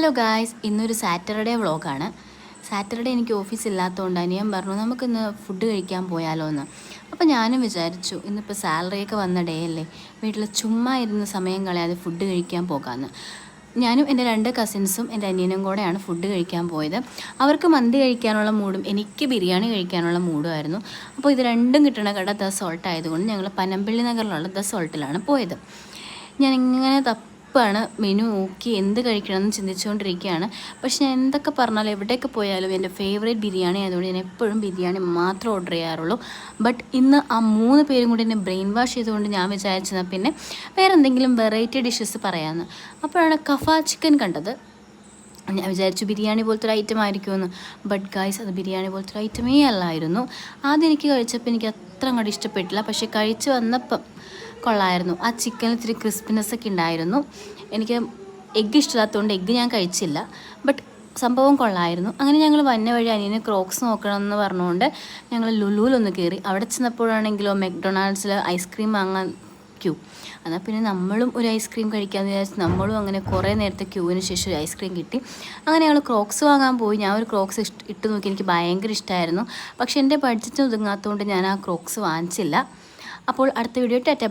Hello guys, ഇന്നൊരു Saturday വ്ളോഗാണ്. Saturday എനിക്ക് ഓഫീസ് ഇല്ലാത്തതുകൊണ്ട് അനിയൻ പറഞ്ഞു നമുക്കിന്ന് ഫുഡ് കഴിക്കാൻ പോയാലോ എന്ന്. അപ്പോൾ ഞാനും വിചാരിച്ചു ഇന്നിപ്പോൾ സാലറിയൊക്കെ വന്ന ഡേ അല്ലേ, വീട്ടിൽ ചുമ്മാ ഇരുന്ന് സമയം കളയാതെ ഫുഡ് കഴിക്കാൻ പോകാമെന്ന്. ഞാനും എൻ്റെ 2 കസിൻസും എൻ്റെ അനിയനും കൂടെയാണ് ഫുഡ് കഴിക്കാൻ പോയത്. അവർക്ക് മന്തി കഴിക്കാനുള്ള മൂഡും എനിക്ക് ബിരിയാണി കഴിക്കാനുള്ള മൂഡുമായിരുന്നു. അപ്പോൾ ഇത് രണ്ടും കിട്ടുന്ന കട ദ സോൾട്ട് ആയതുകൊണ്ട് ഞങ്ങൾ പനമ്പള്ളി നഗറിലുള്ള ദ സോൾട്ടിലാണ് പോയത്. ഞാനിങ്ങനെ തപ്പാണ് മെനു നോക്കി എന്ത് കഴിക്കണമെന്ന് ചിന്തിച്ചുകൊണ്ടിരിക്കുകയാണ്. പക്ഷെ ഞാൻ എന്തൊക്കെ പറഞ്ഞാലും എവിടെയൊക്കെ പോയാലും എൻ്റെ ഫേവറേറ്റ് ബിരിയാണി ആയതുകൊണ്ട് ഞാൻ എപ്പോഴും ബിരിയാണി മാത്രം ഓർഡർ ചെയ്യാറുള്ളൂ. ബട്ട് ഇന്ന് ആ 3 പേരും കൂടി എന്നെ ബ്രെയിൻ വാഷ് ചെയ്തുകൊണ്ട് ഞാൻ വിചാരിച്ചത് പിന്നെ വേറെ എന്തെങ്കിലും വെറൈറ്റി ഡിഷസ് പറയാമെന്ന്. അപ്പോഴാണ് കഫ ചിക്കൻ കണ്ടത്. ഞാൻ വിചാരിച്ചു ബിരിയാണി പോലത്തെ ഒരു ഐറ്റം ആയിരിക്കുമെന്ന്. ബട്ട് ഗൈസ്, അത് ബിരിയാണി പോലത്തെ ഒരു ഐറ്റമേ അല്ലായിരുന്നു. ആദ്യം എനിക്ക് കഴിച്ചപ്പോൾ എനിക്ക് അത്ര അങ്ങോട്ട് ഇഷ്ടപ്പെട്ടില്ല. പക്ഷേ കഴിച്ച് വന്നപ്പം കൊള്ളായിരുന്നു. ആ ചിക്കനിൽ ഇത്തിരി ക്രിസ്പിനെസ് ഒക്കെ ഉണ്ടായിരുന്നു. എനിക്ക് എഗ്ഗ് ഇഷ്ടമില്ലാത്തതുകൊണ്ട് എഗ്ഗ് ഞാൻ കഴിച്ചില്ല. ബട്ട് സംഭവം കൊള്ളായിരുന്നു. അങ്ങനെ ഞങ്ങൾ വന്ന വഴി അനിയന് ക്രോക്സ് നോക്കണമെന്ന് പറഞ്ഞുകൊണ്ട് ഞങ്ങൾ ലുലുവിലൊന്ന് കയറി. അവിടെ ചെന്നപ്പോഴാണെങ്കിലോ മെക്ഡൊണാൾഡ്സിൽ ഐസ്ക്രീം വാങ്ങാൻ ക്യൂ. എന്നാൽ പിന്നെ നമ്മളും ഒരു ഐസ്ക്രീം കഴിക്കാമെന്ന് വിചാരിച്ച് നമ്മളും അങ്ങനെ കുറേ നേരത്തെ ക്യൂവിന് ശേഷം ഒരു ഐസ്ക്രീം കിട്ടി. അങ്ങനെ ഞങ്ങൾ ക്രോക്സ് വാങ്ങാൻ പോയി. ഞാൻ ഒരു ക്രോക്സ് ഇട്ട് നോക്കി, എനിക്ക് ഭയങ്കര ഇഷ്ടമായിരുന്നു. പക്ഷേ എൻ്റെ ബഡ്ജറ്റ് ഒതുങ്ങാത്തതുകൊണ്ട് ഞാൻ ആ ക്രോക്സ് വാങ്ങിച്ചില്ല. അപ്പോൾ അടുത്ത വീഡിയോ ടാറ്റ ബൈ.